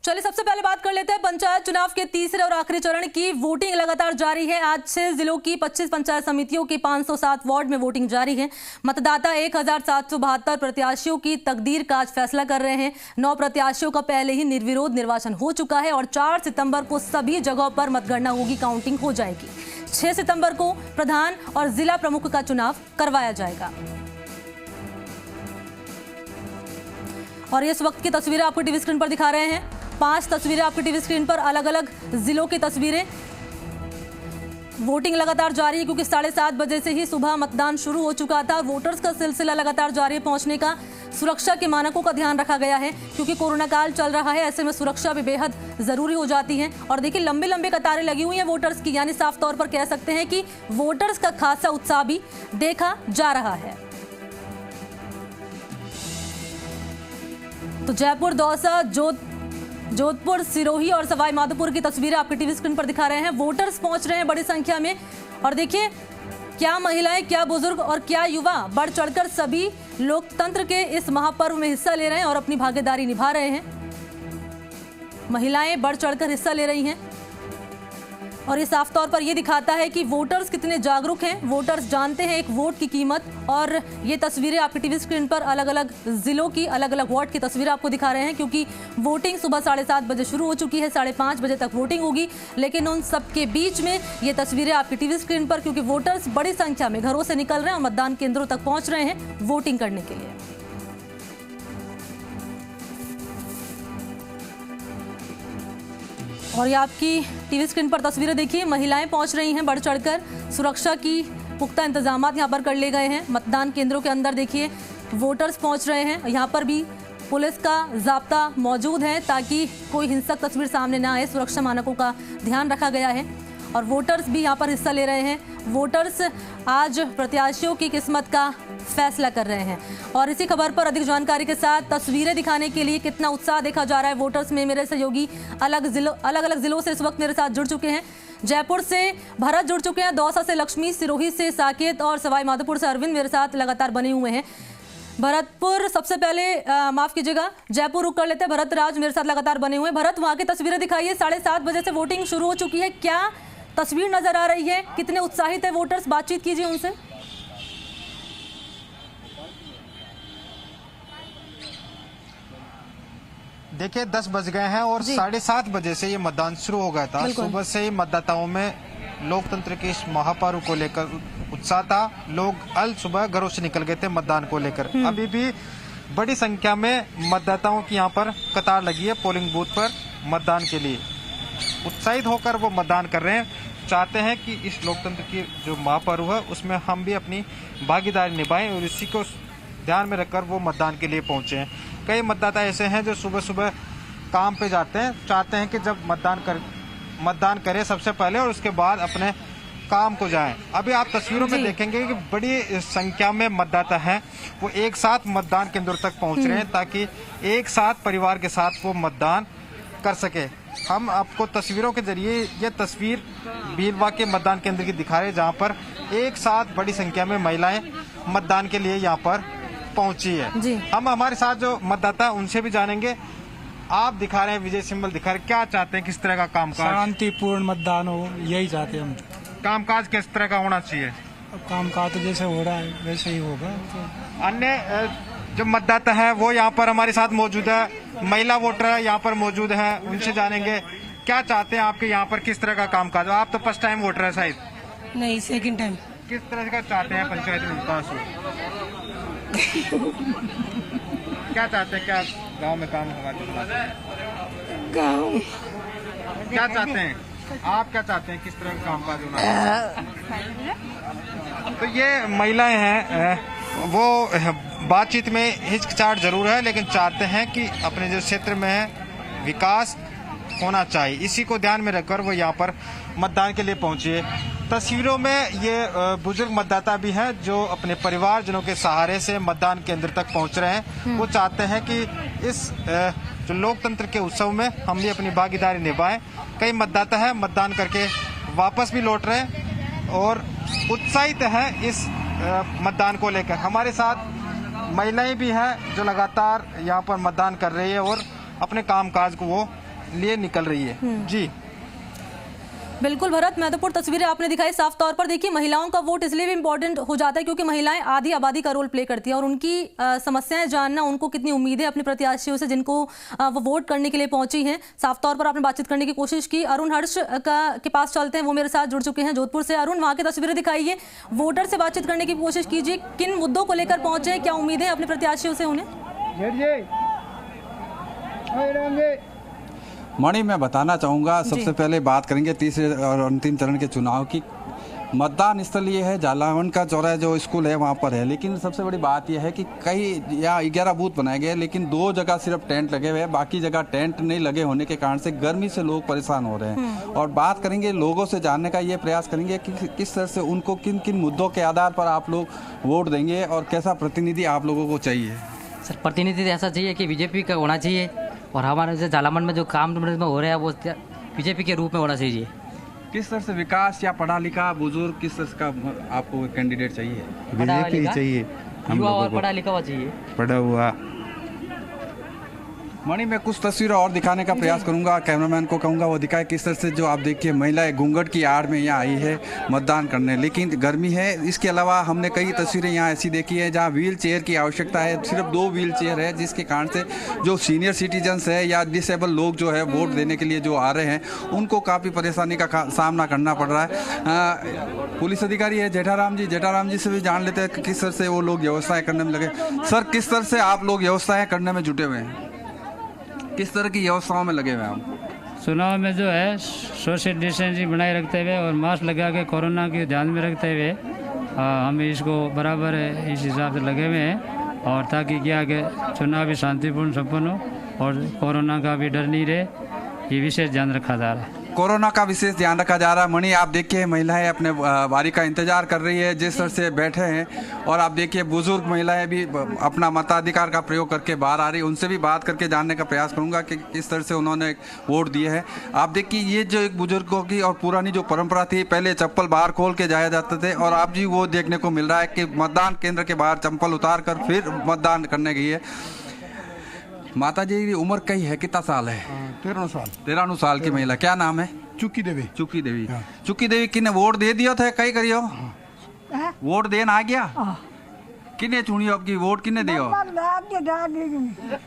चलिए सबसे पहले बात कर लेते हैं पंचायत चुनाव के तीसरे और आखिरी चरण की। वोटिंग लगातार जारी है। आज 6 जिलों की 25 पंचायत समितियों की 507 वार्ड में वोटिंग जारी है। मतदाता 1772 प्रत्याशियों की तकदीर का आज फैसला कर रहे हैं। 9 प्रत्याशियों का पहले ही निर्विरोध निर्वाचन हो चुका है और 4 सितंबर को सभी जगहों पर मतगणना होगी, काउंटिंग हो जाएगी। 6 सितंबर को प्रधान और जिला प्रमुख का चुनाव करवाया जाएगा। और इस वक्त की तस्वीरें आपको टीवी स्क्रीन पर दिखा रहे हैं। 5 तस्वीरें आपकी टीवी स्क्रीन पर, अलग अलग जिलों की तस्वीरें। वोटिंग लगातार जारी है क्योंकि 7:30 बजे से ही सुबह मतदान शुरू हो चुका था। वोटर्स का सिलसिला लगातार जारी है पहुंचने का। सुरक्षा के मानकों का ध्यान रखा गया है क्योंकि कोरोना काल चल रहा है, ऐसे में सुरक्षा भी बेहद जरूरी हो जाती है। और देखिए लंबी लंबी कतारें लगी हुई हैं वोटर्स की, यानी साफ तौर पर कह सकते हैं कि वोटर्स का खासा उत्साह भी देखा जा रहा है। तो जयपुर, दौसा, जोधपुर, सिरोही और सवाई माधोपुर की तस्वीरें आपके टीवी स्क्रीन पर दिखा रहे हैं। वोटर्स पहुंच रहे हैं बड़ी संख्या में और देखिए क्या महिलाएं, क्या बुजुर्ग और क्या युवा बढ़ चढ़कर सभी लोकतंत्र के इस महापर्व में हिस्सा ले रहे हैं और अपनी भागीदारी निभा रहे हैं। महिलाएं बढ़ चढ़कर हिस्सा ले रही हैं और ये साफ तौर पर ये दिखाता है कि वोटर्स कितने जागरूक हैं। वोटर्स जानते हैं एक वोट की कीमत। और ये तस्वीरें आपकी टीवी स्क्रीन पर अलग अलग जिलों की, अलग अलग वार्ड की तस्वीरें आपको दिखा रहे हैं क्योंकि वोटिंग सुबह 7:30 बजे शुरू हो चुकी है। 5:30 बजे तक वोटिंग होगी, लेकिन उन सबके बीच में ये तस्वीरें आपकी टीवी स्क्रीन पर, क्योंकि वोटर्स बड़ी संख्या में घरों से निकल रहे हैं और मतदान केंद्रों तक पहुंच रहे हैं वोटिंग करने के लिए। और ये आपकी टीवी स्क्रीन पर तस्वीरें देखिए, महिलाएं पहुंच रही हैं बढ़ चढ़कर। सुरक्षा की पुख्ता इंतजाम यहां पर कर लिए गए हैं। मतदान केंद्रों के अंदर देखिए वोटर्स पहुंच रहे हैं। यहां पर भी पुलिस का जाब्ता मौजूद है ताकि कोई हिंसक तस्वीर सामने ना आए। सुरक्षा मानकों का ध्यान रखा गया है और वोटर्स भी यहां पर हिस्सा ले रहे हैं। वोटर्स आज प्रत्याशियों की किस्मत का फैसला कर रहे हैं। और इसी खबर पर अधिक जानकारी के साथ तस्वीरें दिखाने के लिए कितना उत्साह देखा जा रहा है वोटर्स में, मेरे सहयोगी अलग अलग जिलों से इस वक्त मेरे साथ जुड़ चुके हैं। जयपुर से भरत जुड़ चुके हैं, दौसा से लक्ष्मी, सिरोही से साकेत और सवाई माधोपुर से अरविंद मेरे साथ लगातार बने हुए हैं। भरतपुर सबसे पहले माफ कीजिएगा, जयपुर रुक कर लेते हैं। भरत राज मेरे साथ लगातार बने हुए हैं। भरत, वहां की तस्वीरें दिखाइए। 7:30 बजे से वोटिंग शुरू हो चुकी है, क्या तस्वीर नजर आ रही है? कितने उत्साहित है वोटर्स? बातचीत कीजिए उनसे। देखिए 10 बज गए हैं और 7:30 बजे से ये मतदान शुरू हो गया था। सुबह से ही मतदाताओं में लोकतंत्र के इस महापर्व को लेकर उत्साह था। लोग अल सुबह घरों से निकल गए थे मतदान को लेकर। अभी भी बड़ी संख्या में मतदाताओं की यहाँ पर कतार लगी है पोलिंग बूथ पर मतदान के लिए। उत्साहित होकर वो मतदान कर रहे हैं, चाहते हैं कि इस लोकतंत्र की जो महापर्व है उसमें हम भी अपनी भागीदारी निभाएं और इसी को ध्यान में रखकर वो मतदान के लिए पहुंचे हैं। कई मतदाता ऐसे हैं जो सुबह सुबह काम पे जाते हैं, चाहते हैं कि जब मतदान करें सबसे पहले और उसके बाद अपने काम को जाएं। अभी आप तस्वीरों में देखेंगे कि बड़ी संख्या में मतदाता हैं, वो एक साथ मतदान केंद्र तक पहुंच रहे हैं ताकि एक साथ परिवार के साथ वो मतदान कर सके। हम आपको तस्वीरों के जरिए ये तस्वीर भीलवा के मतदान केंद्र की दिखा रहे हैं जहाँ पर एक साथ बड़ी संख्या में महिलाएं मतदान के लिए यहाँ पर पहुंची है। हम हमारे साथ जो मतदाता उनसे भी जानेंगे। आप दिखा रहे हैं विजय सिंबल दिखा रहे, क्या चाहते हैं, किस तरह का कामकाज? शांतिपूर्ण मतदान हो, यही चाहते हैं हम। कामकाज किस तरह का होना चाहिए? कामकाज तो जैसे हो रहा है वैसे ही होगा। अन्य जो मतदाता है वो यहाँ पर हमारे साथ मौजूद है, महिला वोटर यहाँ पर मौजूद है, उनसे जानेंगे क्या चाहते हैं आपके यहाँ पर किस तरह का कामकाज? आप तो फर्स्ट टाइम वोटर है शायद? नहीं, सेकंड टाइम। किस तरह का चाहते हैं पंचायत में विकास हो? क्या चाहते हैं, क्या गांव में काम होगा? गाँव क्या चाहते हैं आप, क्या चाहते हैं, किस तरह का कामकाज होना? तो ये महिलाएं हैं, वो बातचीत में हिचकिचाहट जरूर है लेकिन चाहते हैं कि अपने जो क्षेत्र में है विकास होना चाहिए। इसी को ध्यान में रखकर वो यहाँ पर मतदान के लिए पहुंचे। तस्वीरों में ये बुजुर्ग मतदाता भी हैं जो अपने परिवारजनों के सहारे से मतदान केंद्र तक पहुंच रहे हैं। वो चाहते हैं कि इस जो लोकतंत्र के उत्सव में हम भी अपनी भागीदारी निभाएं। कई मतदाता है मतदान करके वापस भी लौट रहे हैं और उत्साहित हैं इस मतदान को लेकर। हमारे साथ महिलाएं भी हैं जो लगातार यहाँ पर मतदान कर रही है और अपने कामकाज को वो लिए निकल रही है। जी बिल्कुल भरत, महत्वपूर्ण तस्वीरें आपने दिखाई। साफ तौर पर देखिए, महिलाओं का वोट इसलिए भी इम्पोर्टेंट हो जाता है क्योंकि महिलाएं आधी आबादी का रोल प्ले करती हैं और उनकी समस्याएं जानना, उनको कितनी उम्मीदें अपने प्रत्याशियों से जिनको वो वोट करने के लिए पहुंची हैं। साफ तौर पर आपने बातचीत करने की कोशिश की। अरुण हर्ष के पास चलते हैं, वो मेरे साथ जुड़ चुके हैं जोधपुर से। अरुण, वहाँ की तस्वीरें दिखाइए, वोटर से बातचीत करने की कोशिश कीजिए, किन मुद्दों को लेकर पहुंचे, क्या उम्मीदें अपने प्रत्याशियों से उन्हें? मणि, मैं बताना चाहूँगा, सबसे पहले बात करेंगे तीसरे और अंतिम चरण के चुनाव की। मतदान स्थल ये है झालावन का चौराहा, जो स्कूल है वहाँ पर है, लेकिन सबसे बड़ी बात यह है कि कई यहाँ 11 बूथ बनाए गए, लेकिन 2 जगह सिर्फ टेंट लगे हुए हैं, बाकी जगह टेंट नहीं लगे होने के कारण से गर्मी से लोग परेशान हो रहे हैं। और बात करेंगे लोगों से जानने का, ये प्रयास करेंगे कि किस तरह से उनको किन किन मुद्दों के आधार पर आप लोग वोट देंगे और कैसा प्रतिनिधि आप लोगों को चाहिए। सर, प्रतिनिधि ऐसा चाहिए कि बीजेपी का होना चाहिए और हमारे जैसे झालावन में जो काम में हो रहा है वो बीजेपी के रूप में होना चाहिए। किस तरह से विकास या पढ़ा लिखा बुजुर्ग, किस तरह का आपको कैंडिडेट चाहिए? बीजेपी चाहिए, युवा और पढ़ा लिखा हुआ चाहिए, पढ़ा हुआ। मणि, मैं कुछ तस्वीरें और दिखाने का प्रयास करूंगा, कैमरामैन को कहूंगा वो दिखाए किस तरह से, जो आप देखिए महिलाएं घूंघट की आड़ में यहाँ आई है मतदान करने, लेकिन गर्मी है। इसके अलावा हमने कई तस्वीरें यहाँ ऐसी देखी है जहाँ व्हील चेयर की आवश्यकता है, सिर्फ 2 व्हील चेयर है, जिसके कारण से जो सीनियर सिटीजन्स है या डिसेबल लोग जो है वोट देने के लिए जो आ रहे हैं उनको काफ़ी परेशानी का सामना करना पड़ रहा है। पुलिस अधिकारी है जेठाराम जी से भी जान लेते हैं कि किस तरह से वो लोग व्यवस्थाएं करने में लगे। सर, किस तरह से आप लोग व्यवस्थाएं करने में जुटे हुए हैं, किस तरह की व्यवस्थाओं में लगे हुए हैं आप? चुनाव में जो है सोशल डिस्टेंसिंग बनाए रखते हुए और मास्क लगा के कोरोना के ध्यान में रखते हुए हम इसको बराबर इस हिसाब से लगे हुए हैं, और ताकि क्या कि चुनाव भी शांतिपूर्ण संपन्न हो और कोरोना का भी डर नहीं रहे, ये विशेष ध्यान रखा जा रहा है। कोरोना का विशेष ध्यान रखा जा रहा है। मणि, आप देखिए महिलाएं अपने बारी का इंतजार कर रही है, जिस तरह से बैठे हैं, और आप देखिए बुजुर्ग महिलाएं भी अपना मताधिकार का प्रयोग करके बाहर आ रही है। उनसे भी बात करके जानने का प्रयास करूंगा कि किस तरह से उन्होंने वोट दिए हैं। आप देखिए, ये जो एक बुजुर्गों की और पुरानी जो परंपरा थी, पहले चप्पल बाहर खोल के जाया जाते थे, और आप जी वो देखने को मिल रहा है कि मतदान केंद्र के बाहर चप्पल उतार कर फिर मतदान करने गई है। माता जी की उम्र कई है, कितना साल है? 13 साल की महिला, क्या नाम है? चुकी देवी। चुकी देवी किने वोट दे दियो थे, कई करियो वोट देना आ गया, किने चुनियो आपकी वोट किने दियो?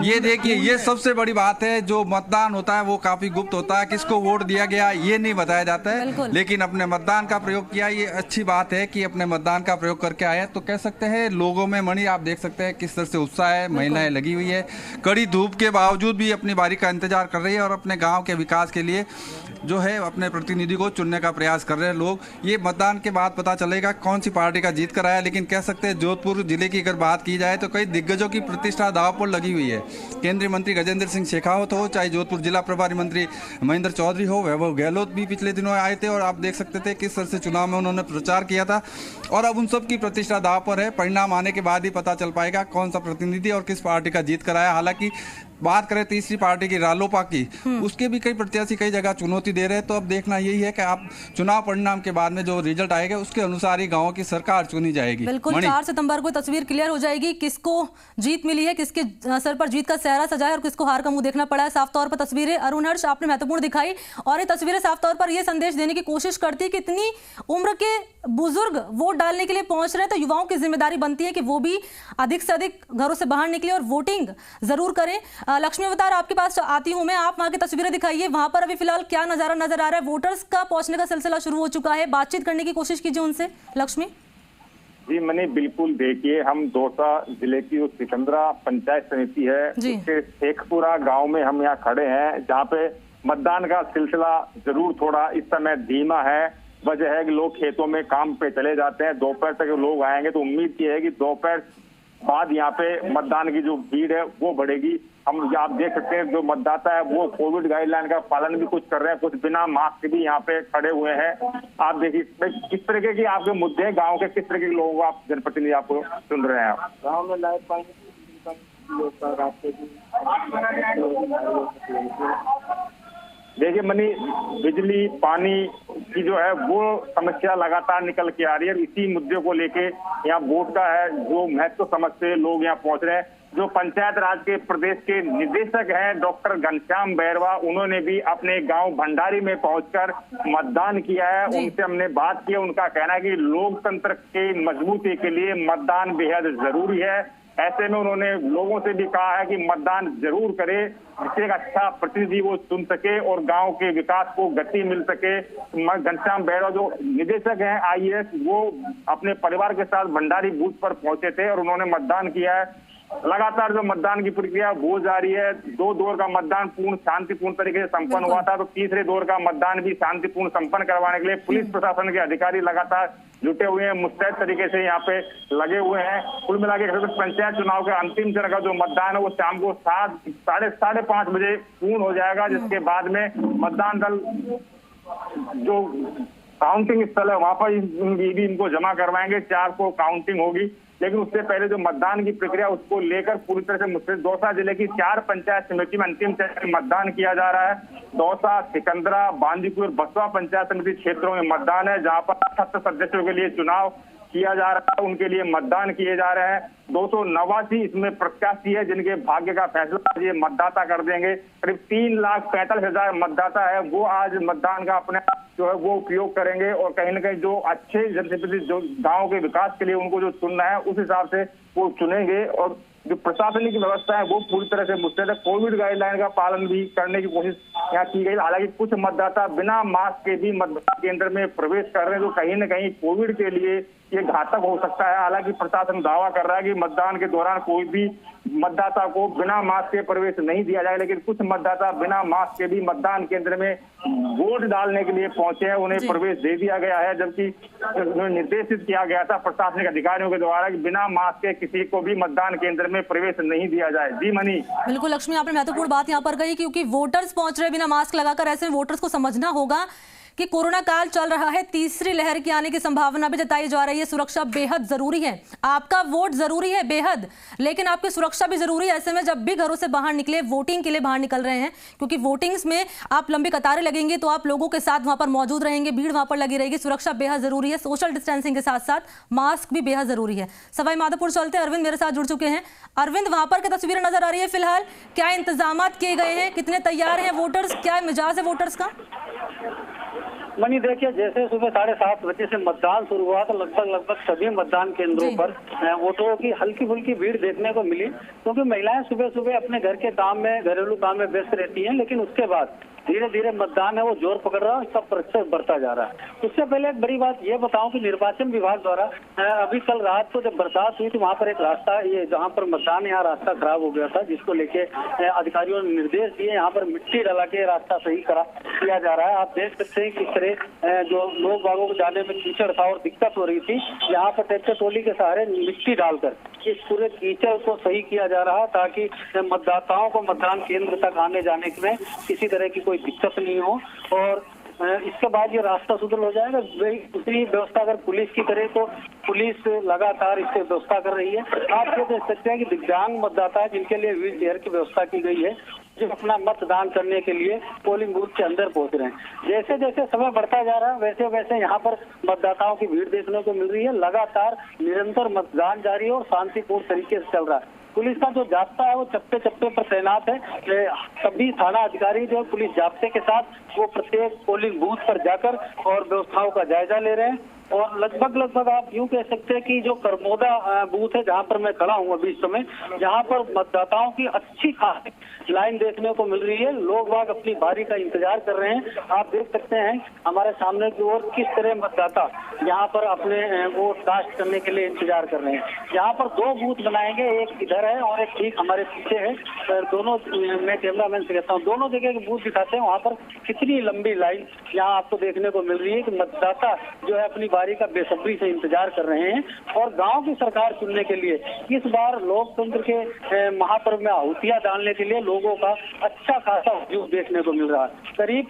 ये देखिए, ये सबसे बड़ी बात है, जो मतदान होता है वो काफी गुप्त होता है, किसको वोट दिया गया ये नहीं बताया जाता है, लेकिन अपने मतदान का प्रयोग किया, ये अच्छी बात है कि अपने मतदान का प्रयोग करके आए। तो कह सकते हैं लोगों में, मणि आप देख सकते हैं किस तरह से उत्साह है, महिलाएं लगी हुई है, कड़ी धूप के बावजूद भी अपनी बारी का इंतजार कर रही है और अपने गाँव के विकास के लिए जो है अपने प्रतिनिधि को चुनने का प्रयास कर रहे हैं लोग। ये मतदान के बाद पता चलेगा कौन सी पार्टी का जीत कर आया, लेकिन कह सकते हैं जोधपुर जिले की अगर बात की जाए तो कई दिग्गजों की प्रतिष्ठा दांव पर लगी हुई है। केंद्रीय मंत्री गजेंद्र सिंह शेखावत हो, चाहे जोधपुर जिला प्रभारी मंत्री महेंद्र चौधरी हो, वैभव गहलोत भी पिछले दिनों आए थे और आप देख सकते थे किस तरह से चुनाव में उन्होंने प्रचार किया था, और अब उन सब की प्रतिष्ठा दांव पर है। परिणाम आने के बाद ही पता चल पाएगा कौन सा प्रतिनिधि और किस पार्टी का जीत कर आया। हालांकि बात करें तीसरी पार्टी की रालोपा की, उसके भी कई प्रत्याशी कई जगह चुनौती दे रहे हैं। तो अब देखना यही है कि आप चुनाव परिणाम के बाद में जो रिजल्ट आएगा उसके अनुसार ही गांवों की सरकार चुनी जाएगी। बिल्कुल, 4 सितंबर को तस्वीर क्लियर हो जाएगी, किसको जीत मिली है, किसके सर पर जीत का सेहरा सजा है और किसको हार का मुंह देखना पड़ा है। साफ तौर पर तस्वीरें अरुण हर्ष आपने महत्वपूर्ण दिखाई, और ये तस्वीरें साफ तौर पर यह संदेश देने की कोशिश करती है कि इतनी उम्र के बुजुर्ग वोट डालने के लिए पहुंच रहे हैं, तो युवाओं की जिम्मेदारी बनती है कि वो भी अधिक से अधिक घरों से बाहर निकले और वोटिंग जरूर करें। लक्ष्मी अवतार, आपके पास आती हूं मैं, आप वहां की तस्वीरें दिखाइए, वहां पर अभी फिलहाल क्या नजारा नजर आ रहा है? वोटर्स का पहुंचने का सिलसिला शुरू हो चुका है, बातचीत करने की कोशिश कीजिए उनसे। लक्ष्मी जी, मैंने बिल्कुल देखिए, हम दौसा जिले की सिकंदरा पंचायत समिति है, उसके शेखपुरा गांव में हम यहाँ खड़े हैं, जहाँ पे मतदान का सिलसिला जरूर थोड़ा इस समय धीमा है। वजह है कि लोग खेतों में काम पे चले जाते हैं, दोपहर तक लोग आएंगे, तो उम्मीद की है कि दोपहर बाद यहाँ पे मतदान की जो भीड़ है वो बढ़ेगी। हम आप देख सकते हैं जो मतदाता है वो कोविड गाइडलाइन का पालन भी कुछ कर रहे हैं, कुछ बिना मास्क भी यहाँ पे खड़े हुए हैं। आप देखिए किस तरीके की आपके मुद्दे हैं गाँव के, किस तरीके के लोगों को आप जनप्रतिनिधि आपको सुन रहे हैं। गाँव में लाइट पानी देखिए मनी, बिजली पानी की जो है वो समस्या लगातार निकल के आ रही है। इसी मुद्दे को लेके यहाँ वोट का है जो महत्व समझते लोग यहाँ पहुंच रहे हैं। जो पंचायत राज के प्रदेश के निदेशक हैं डॉक्टर घनश्याम बैरवा, उन्होंने भी अपने गांव भंडारी में पहुंचकर मतदान किया है। उनसे हमने बात की, उनका कहना है कि लोकतंत्र के मजबूती के लिए मतदान बेहद जरूरी है। ऐसे में उन्होंने लोगों से भी कहा है कि मतदान जरूर करे, जिससे एक अच्छा प्रतिनिधि वो चुन सके और गांव के विकास को गति मिल सके। घनश्याम बैरवा जो निदेशक हैं IAS, वो अपने परिवार के साथ भंडारी बूथ पर पहुंचे थे और उन्होंने मतदान किया है। लगातार जो मतदान की प्रक्रिया वो जारी है। 2 दौर का मतदान पूर्ण शांतिपूर्ण तरीके से संपन्न हुआ था, तो तीसरे दौर का मतदान भी शांतिपूर्ण संपन्न करवाने के लिए पुलिस प्रशासन के अधिकारी लगातार जुटे हुए हैं, मुस्तैद तरीके से यहाँ पे लगे हुए हैं। कुल मिला के पंचायत चुनाव के अंतिम चरण का जो मतदान है वो शाम को 5:30 बजे पूर्ण हो जाएगा, जिसके बाद में मतदान दल जो काउंटिंग स्थल है वहां पर भी इनको जमा करवाएंगे। 4 को काउंटिंग होगी, लेकिन उससे पहले जो मतदान की प्रक्रिया उसको लेकर पूरी तरह से मुस्तैद। दौसा जिले की 4 पंचायत समिति में अंतिम चरण में मतदान किया जा रहा है। दौसा, सिकंदरा, बांदीपुर, बसवा पंचायत समिति क्षेत्रों में मतदान है, जहां पर 78 सदस्यों के लिए चुनाव किया जा रहा है, उनके लिए मतदान किए जा रहे हैं। 289 इसमें प्रत्याशी है जिनके भाग्य का फैसला आज ये मतदाता कर देंगे। करीब 3,45,000 मतदाता है, वो आज मतदान का अपने जो है वो उपयोग करेंगे और कहीं न कहीं जो अच्छे जनप्रतिनिधि जो गांव के विकास के लिए उनको जो चुनना है उस हिसाब से वो चुनेंगे। और जो प्रशासनिक व्यवस्था है वो पूरी तरह से मुस्तैद है। कोविड गाइडलाइन का पालन भी करने की कोशिश यहाँ की गई। हालांकि कुछ मतदाता बिना मास्क के भी मतदान केंद्र में प्रवेश कर रहे हैं, तो कहीं न कहीं कोविड के लिए ये घातक हो सकता है। हालांकि प्रशासन दावा कर रहा है कि मतदान के दौरान कोई भी मतदाता को बिना मास्क के प्रवेश नहीं दिया जाए, लेकिन कुछ मतदाता बिना मास्क के भी मतदान केंद्र में वोट डालने के लिए पहुंचे हैं, उन्हें प्रवेश दे दिया गया है। जबकि निर्देशित किया गया था प्रशासनिक अधिकारियों के द्वारा कि बिना मास्क के किसी को भी मतदान केंद्र में प्रवेश नहीं दिया जाए। जी मनी। बिल्कुल लक्ष्मी, आपने महत्वपूर्ण बात यहाँ पर कही, क्योंकि वोटर्स पहुंच रहे बिना मास्क लगाकर। ऐसे में वोटर्स को समझना होगा कि कोरोना काल चल रहा है, तीसरी लहर के आने की संभावना भी जताई जा रही है। सुरक्षा बेहद जरूरी है, आपका वोट जरूरी है बेहद, लेकिन आपकी सुरक्षा भी जरूरी है। ऐसे में जब भी घरों से बाहर निकले, वोटिंग के लिए बाहर निकल रहे हैं, क्योंकि वोटिंग्स में आप लंबी कतारें लगेंगे तो आप लोगों के साथ वहां पर मौजूद रहेंगे, भीड़ वहां पर लगी रहेगी। सुरक्षा बेहद जरूरी है, सोशल डिस्टेंसिंग के साथ साथ मास्क भी बेहद जरूरी है। सवाई माधोपुर चलते, अरविंद मेरे साथ जुड़ चुके हैं। अरविंद, वहां पर क्या तस्वीरें नजर आ रही है फिलहाल? क्या इंतजाम किए गए हैं? कितने तैयार हैं वोटर्स? क्या मिजाज है वोटर्स का? मनी, देखिए, जैसे सुबह 7:30 बजे से मतदान शुरू हुआ तो लगभग सभी मतदान केंद्रों पर वोटरों की हल्की फुल्की भीड़ देखने को मिली, क्योंकि महिलाएं सुबह सुबह अपने घर के काम में, घरेलू काम में व्यस्त रहती हैं। लेकिन उसके बाद धीरे धीरे मतदान है वो जोर पकड़ रहा है, इसका प्रतिशत बढ़ता जा रहा है। उससे पहले एक बड़ी बात ये बताऊं कि निर्वाचन विभाग द्वारा अभी कल रात को जब बरसात हुई तो वहाँ पर एक रास्ता, ये जहाँ पर मतदान, यहाँ रास्ता खराब हो गया था, जिसको लेके अधिकारियों ने निर्देश दिए यहाँ पर मिट्टी डाला के रास्ता सही किया जा रहा है। आप देख सकते हैं किस तरह जो लोग बागों को जाने में कीचड़ था और दिक्कत हो रही थी, यहाँ पर ट्रैक्टर ट्रॉली के सहारे मिट्टी डालकर इस पूरे कीचड़ को सही किया जा रहा है, ताकि मतदाताओं को मतदान केंद्र तक आने जाने में किसी तरह की कोई दिक्कत नहीं हो। और इसके बाद ये रास्ता सुधर हो जाएगा। दूसरी व्यवस्था अगर पुलिस की करे तो पुलिस लगातार इसकी व्यवस्था कर रही है। आप ये देख सकते हैं कि दिव्यांग मतदाता जिनके लिए व्हील चेयर की व्यवस्था की गई है, जो अपना मतदान करने के लिए पोलिंग बूथ के अंदर पहुंच रहे हैं। जैसे जैसे समय बढ़ता जा रहा है वैसे वैसे यहाँ पर मतदाताओं की भीड़ देखने को मिल रही है। लगातार निरंतर मतदान जारी है और शांतिपूर्ण तरीके से चल रहा है। पुलिस का जो जाब्ता है वो चप्पे चप्पे पर तैनात है। सभी थाना अधिकारी जो पुलिस जाब्ते के साथ वो प्रत्येक पोलिंग बूथ पर जाकर और व्यवस्थाओं का जायजा ले रहे हैं। और लगभग आप यूं कह सकते हैं कि जो करमोदा बूथ है जहां पर मैं खड़ा हूं अभी इस समय, जहां पर मतदाताओं की अच्छी खासी लाइन देखने को मिल रही है। लोग बाग अपनी बारी का इंतजार कर रहे हैं। आप देख सकते हैं हमारे सामने की ओर किस तरह मतदाता यहाँ पर अपने वोट कास्ट करने के लिए इंतजार कर रहे हैं। यहाँ पर 2 बूथ बनाएंगे, एक इधर है और एक ठीक हमारे पीछे है। दोनों, मैं कैमरामैन से कहता हूँ, दोनों जगह के बूथ दिखाते हैं। वहाँ पर कितनी लंबी लाइन यहाँ आपको देखने को मिल रही है कि मतदाता जो है अपनी बारी का बेसब्री से इंतजार कर रहे हैं। और गांव की सरकार चुनने के लिए इस बार लोकतंत्र के महापर्व में आहुतियां डालने के लिए लोगों का अच्छा खासा हुजूम देखने को मिल रहा है। करीब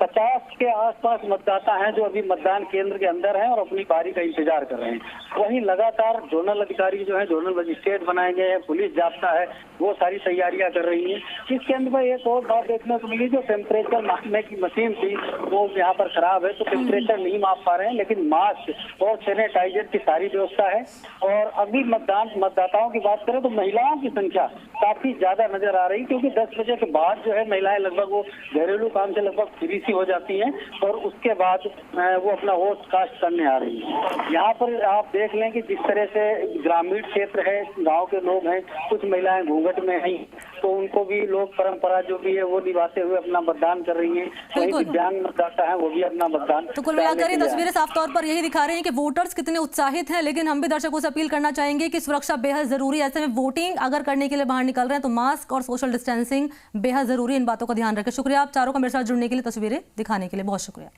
50 के आसपास मतदाता हैं जो अभी मतदान केंद्र के अंदर हैं और अपनी बारी का इंतजार कर रहे हैं। वहीं लगातार जोनल अधिकारी जो है, जोनल मजिस्ट्रेट बनाए गए हैं, पुलिस जाब्ता है, वो सारी तैयारियां कर रही हैं। इस केंद्र में एक और बात देखने को मिली, जो टेम्परेचर मापने की मशीन थी वो यहाँ पर खराब है, तो टेम्परेचर नहीं माप पा रहे हैं, लेकिन मास्क और सैनिटाइजर की सारी व्यवस्था है। और अभी मतदाताओं की बात करें तो महिलाओं की संख्या काफी ज्यादा नजर आ रही, क्योंकि 10 बजे के बाद जो है महिलाएं लगभग वो घरेलू काम से लगभग फ्री सी हो जाती हैं और उसके बाद वो अपना वोट कास्ट करने आ रही है। यहाँ पर आप देख लें कि जिस तरह से ग्रामीण क्षेत्र है, गांव के लोग हैं, कुछ महिलाएं घूंघट में हैं, तो उनको भी लोग परंपरा जो भी है वो निभाते हुए अपना मतदान कर रही हैं। वहीं दिव्यांग मतदाता है वो भी अपना मतदान। तो कुल मिलाकर ये तस्वीरें साफ तौर पर यही दिखा रहे हैं कि वोटर्स कितने उत्साहित हैं, लेकिन हम भी दर्शकों से अपील करना चाहेंगे कि सुरक्षा बेहद जरूरी है। ऐसे में वोटिंग अगर करने के लिए बाहर निकल रहे हैं तो मास्क और सोशल डिस्टेंसिंग बेहद जरूरी, इन बातों का ध्यान रखें। शुक्रिया आप चारों का मेरे साथ जुड़ने के लिए, तस्वीरें दिखाने के लिए बहुत शुक्रिया।